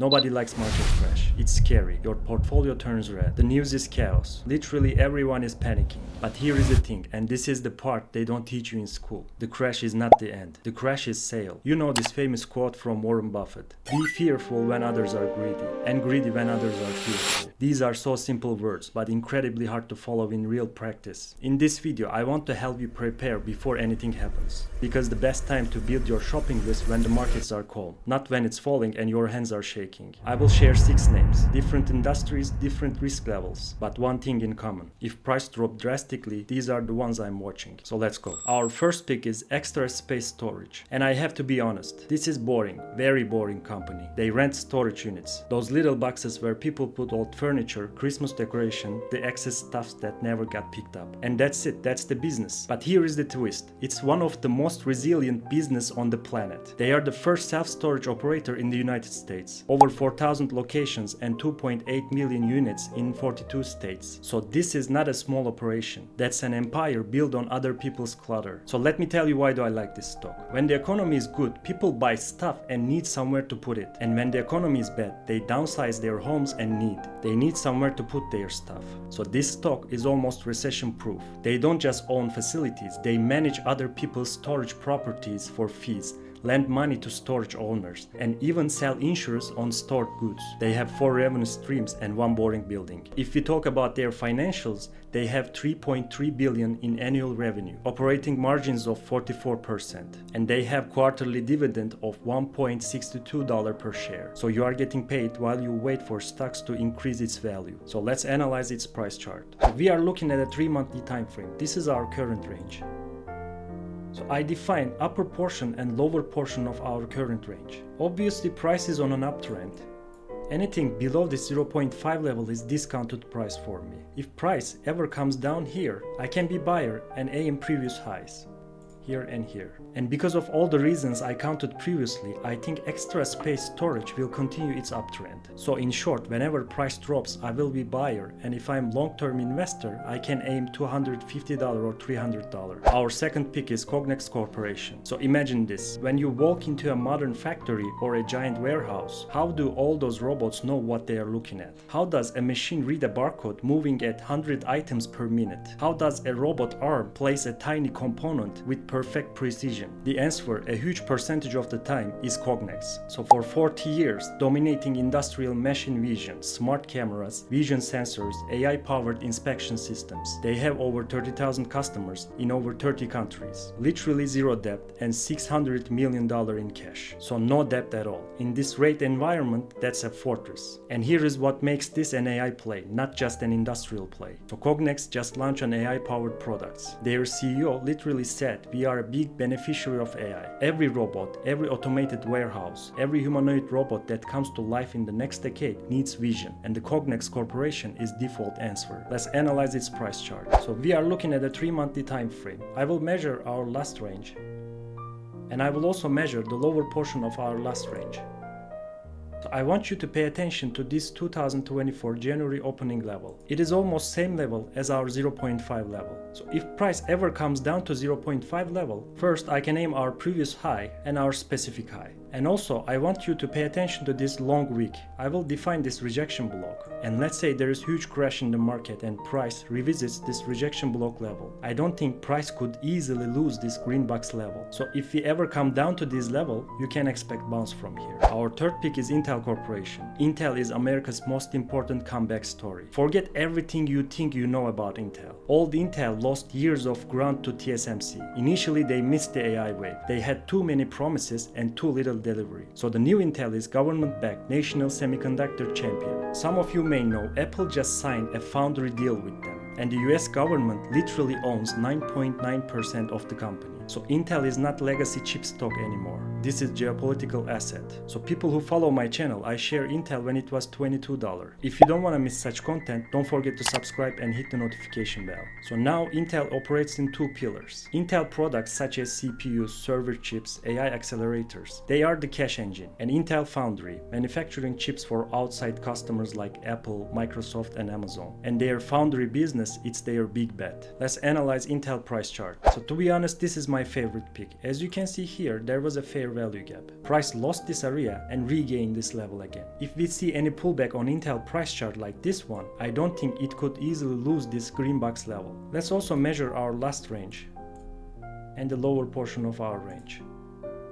Nobody likes market crash. It's scary. Your portfolio turns red. The news is chaos. Literally everyone is panicking. But here is the thing, and this is the part they don't teach you in school. The crash is not the end. The crash is sale. You know this famous quote from Warren Buffett. Be fearful when others are greedy, and greedy when others are fearful. These are so simple words, but incredibly hard to follow in real practice. In this video, I want to help you prepare before anything happens. Because the best time to build your shopping list when the markets are calm, not when it's falling and your hands are shaking. I will share 6 names, different industries, different risk levels, but one thing in common. If price drop drastically, these are the ones I'm watching. So let's go. Our first pick is Extra Space Storage. And I have to be honest, this is boring, very boring company. They rent storage units, those little boxes where people put old furniture, Christmas decoration, the excess stuffs that never got picked up. And that's it, that's the business. But here is the twist. It's one of the most resilient business on the planet. They are the first self-storage operator in the United States. Over 4,000 locations and 2.8 million units in 42 states. So this is not a small operation. That's an empire built on other people's clutter. So let me tell you why do I like this stock. When the economy is good, people buy stuff and need somewhere to put it. And when the economy is bad, they downsize their homes and they need somewhere to put their stuff. So this stock is almost recession-proof. They don't just own facilities, they manage other people's storage properties for fees, lend money to storage owners, and even sell insurance on stored goods. They have 4 revenue streams and 1 boring building. If we talk about their financials, they have $3.3 billion in annual revenue, operating margins of 44%, and they have quarterly dividend of $1.62 per share. So you are getting paid while you wait for stocks to increase its value. So let's analyze its price chart. So we are looking at a 3-monthly time frame. This is our current range. So I define upper portion and lower portion of our current range. Obviously price is on an uptrend. Anything below the 0.5 level is discounted price for me. If price ever comes down here, I can be buyer and aim previous highs. Here and here. And because of all the reasons I counted previously, I think Extra Space Storage will continue its uptrend. So in short, whenever price drops, I will be buyer, and if I'm long-term investor, I can aim $250 or $300. Our second pick is Cognex Corporation. So imagine this, when you walk into a modern factory or a giant warehouse, how do all those robots know what they are looking at? How does a machine read a barcode moving at 100 items per minute? How does a robot arm place a tiny component with perfect precision? The answer, a huge percentage of the time, is Cognex. So for 40 years, dominating industrial machine vision, smart cameras, vision sensors, AI-powered inspection systems. They have over 30,000 customers in over 30 countries. Literally zero debt and $600 million in cash. So no debt at all. In this rate environment, that's a fortress. And here is what makes this an AI play, not just an industrial play. So Cognex just launched an AI-powered products. Their CEO literally said, "We are a big beneficiary of AI. Every robot, every automated warehouse, every humanoid robot that comes to life in the next decade needs vision, and the Cognex Corporation is default answer." Let's analyze its price chart. So we are looking at a 3-monthly time frame. I will measure our last range, and I will also measure the lower portion of our last range. So I want you to pay attention to this 2024 January opening level. It is almost same level as our 0.5 level. So if price ever comes down to 0.5 level, first I can aim our previous high and our specific high. And also I want you to pay attention to this long wick. I will define this rejection block. And let's say there is huge crash in the market and price revisits this rejection block level. I don't think price could easily lose this green box level. So if we ever come down to this level, you can expect bounce from here. Our third pick is Intel Corporation. Intel is America's most important comeback story. Forget everything you think you know about Intel. Old Intel lost years of ground to TSMC. Initially they missed the AI wave. They had too many promises and too little delivery. So the new Intel is government-backed national semiconductor champion. Some of you may know Apple just signed a foundry deal with them. And the US government literally owns 9.9% of the company. So Intel is not legacy chip stock anymore. This is geopolitical asset. So people who follow my channel, I share Intel when it was $22. If you don't want to miss such content, don't forget to subscribe and hit the notification bell. So now Intel operates in 2 pillars. Intel products such as CPUs, server chips, AI accelerators. They are the cash engine. And Intel Foundry, manufacturing chips for outside customers like Apple, Microsoft and Amazon. And their foundry business, it's their big bet. Let's analyze Intel price chart. So to be honest, this is my favorite pick. As you can see here, there was a fair fair value gap. Price lost this area and regained this level again. If we see any pullback on Intel price chart like this one, I don't think it could easily lose this green box level. Let's also measure our last range and the lower portion of our range.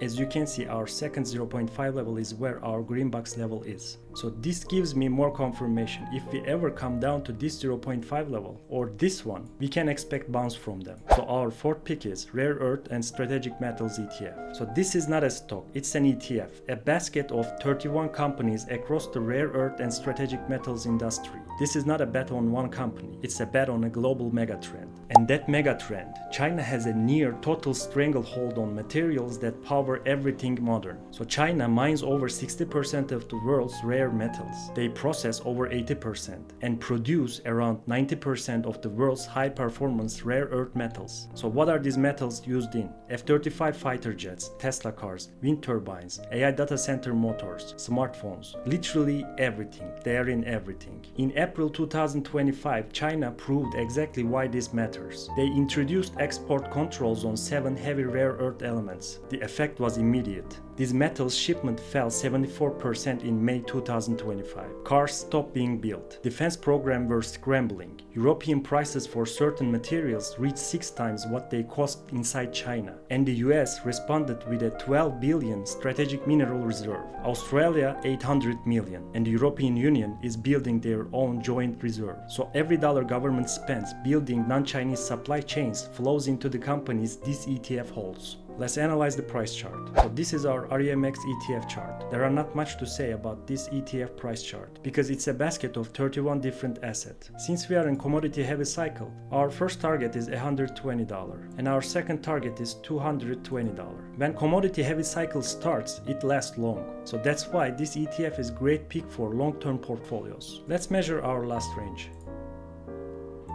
As you can see, our second 0.5 level is where our green box level is. So this gives me more confirmation. If we ever come down to this 0.5 level or this one, we can expect bounce from them. So our fourth pick is Rare Earth and Strategic Metals ETF. So this is not a stock, it's an ETF, a basket of 31 companies across the rare earth and strategic metals industry. This is not a bet on one company, it's a bet on a global megatrend. And that megatrend, China has a near total stranglehold on materials that power everything modern. So China mines over 60% of the world's rare metals. They process over 80% and produce around 90% of the world's high-performance rare earth metals. So what are these metals used in? F-35 fighter jets, Tesla cars, wind turbines, AI data center motors, smartphones, literally everything. They are in everything. In April 2025, China proved exactly why this matters. They introduced export controls on 7 heavy rare earth elements. The effect was immediate. These metals shipment fell 74% in May 2025. Cars stopped being built. Defense programs were scrambling. European prices for certain materials reached 6 times what they cost inside China. And the US responded with a 12 billion strategic mineral reserve. Australia 800 million. And the European Union is building their own joint reserve. So every dollar government spends building non-Chinese supply chains flows into the companies this ETF holds. Let's analyze the price chart. So this is our REMX ETF chart. There are not much to say about this ETF price chart because it's a basket of 31 different assets. Since we are in commodity heavy cycle, our first target is $120 and our second target is $220. When commodity heavy cycle starts, it lasts long. So that's why this ETF is a great pick for long-term portfolios. Let's measure our last range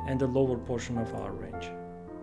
and the lower portion of our range.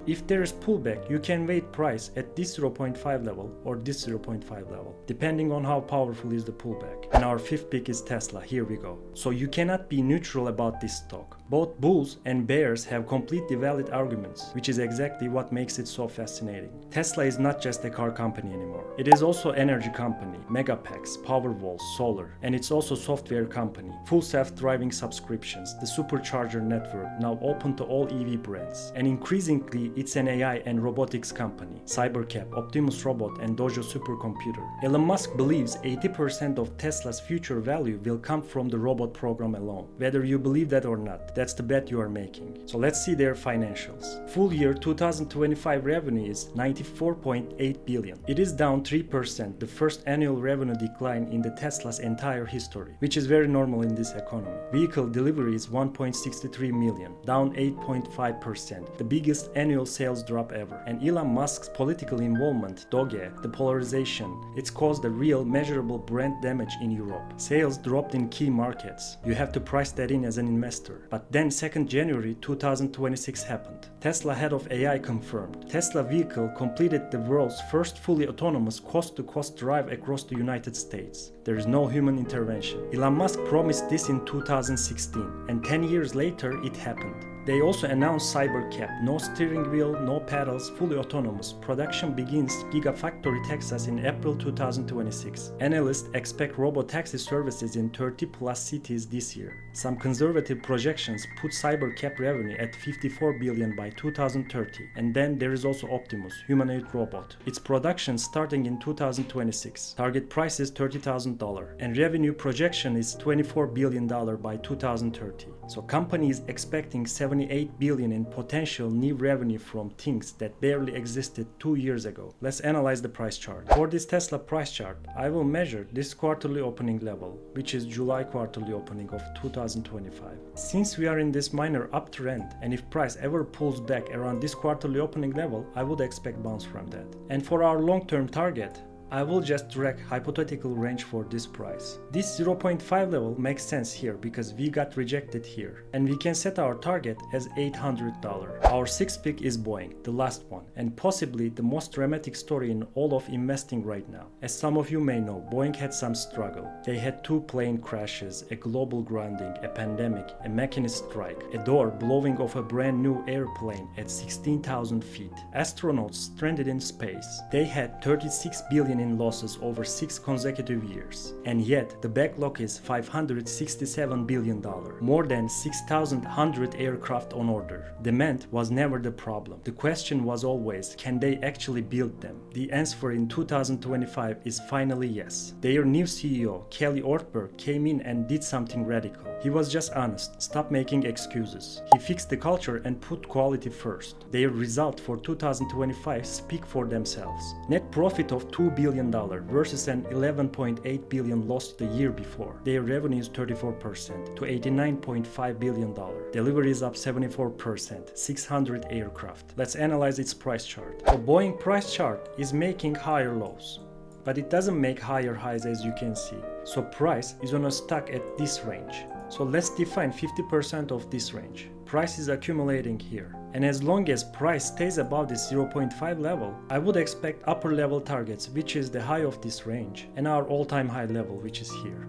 If there is pullback, you can wait price at this 0.5 level or this 0.5 level, depending on how powerful is the pullback. And our fifth pick is Tesla. Here we go. So you cannot be neutral about this stock. Both bulls and bears have completely valid arguments, which is exactly what makes it so fascinating. Tesla is not just a car company anymore. It is also energy company, megapacks, Powerwalls, solar, and it's also software company, full self-driving subscriptions, the supercharger network now open to all EV brands, and increasingly it's an AI and robotics company, Cybercab, Optimus Robot, and Dojo supercomputer. Elon Musk believes 80% of Tesla's future value will come from the robot program alone. Whether you believe that or not, that's the bet you are making. So let's see their financials. Full year 2025 revenue is $94.8 billion. It is down 3%, the first annual revenue decline in the Tesla's entire history, which is very normal in this economy. Vehicle delivery is 1.63 million, down 8.5%, the biggest annual sales drop ever. And Elon Musk's political involvement, Doge, the polarization, it's caused a real measurable brand damage in Europe. Sales dropped in key markets. You have to price that in as an investor. But then 2nd January 2026 happened. Tesla head of AI confirmed. Tesla vehicle completed the world's first fully autonomous coast-to-coast drive across the United States. There is no human intervention. Elon Musk promised this in 2016, and 10 years later it happened. They also announced Cybercab, no steering wheel, no pedals, fully autonomous. Production begins Gigafactory Texas in April 2026. Analysts expect robotaxi services in 30 plus cities this year. Some conservative projections put Cybercab revenue at $54 billion by 2030. And then there is also Optimus, humanoid robot. Its production starting in 2026. Target price is $30,000 and revenue projection is $24 billion by 2030. So company is expecting $78 billion in potential new revenue from things that barely existed 2 years ago. Let's analyze the price chart. For this Tesla price chart, I will measure this quarterly opening level, which is July quarterly opening of 2025. Since we are in this minor uptrend, and if price ever pulls back around this quarterly opening level, I would expect bounce from that. And for our long-term target, I will just drag hypothetical range for this price. This 0.5 level makes sense here because we got rejected here, and we can set our target as $800. Our sixth pick is Boeing, the last one, and possibly the most dramatic story in all of investing right now. As some of you may know, Boeing had some struggle. They had 2 plane crashes, a global grounding, a pandemic, a machinist strike, a door blowing off a brand new airplane at 16,000 feet, astronauts stranded in space. They had $36 billion billion in losses over 6 consecutive years. And yet, the backlog is $567 billion, more than 6,100 aircraft on order. Demand was never the problem. The question was always, can they actually build them? The answer in 2025 is finally yes. Their new CEO, Kelly Ortberg, came in and did something radical. He was just honest, stopped making excuses. He fixed the culture and put quality first. Their results for 2025 speak for themselves. Net profit of $2 billion versus an $11.8 billion loss the year before. Their revenue is 34% to $89.5 billion. Delivery is up 74%, 600 aircraft. Let's analyze its price chart. The Boeing price chart is making higher lows, but it doesn't make higher highs as you can see. So price is on a stock at this range. So let's define 50% of this range. Price is accumulating here. And as long as price stays above this 0.5 level, I would expect upper level targets, which is the high of this range, and our all-time high level, which is here.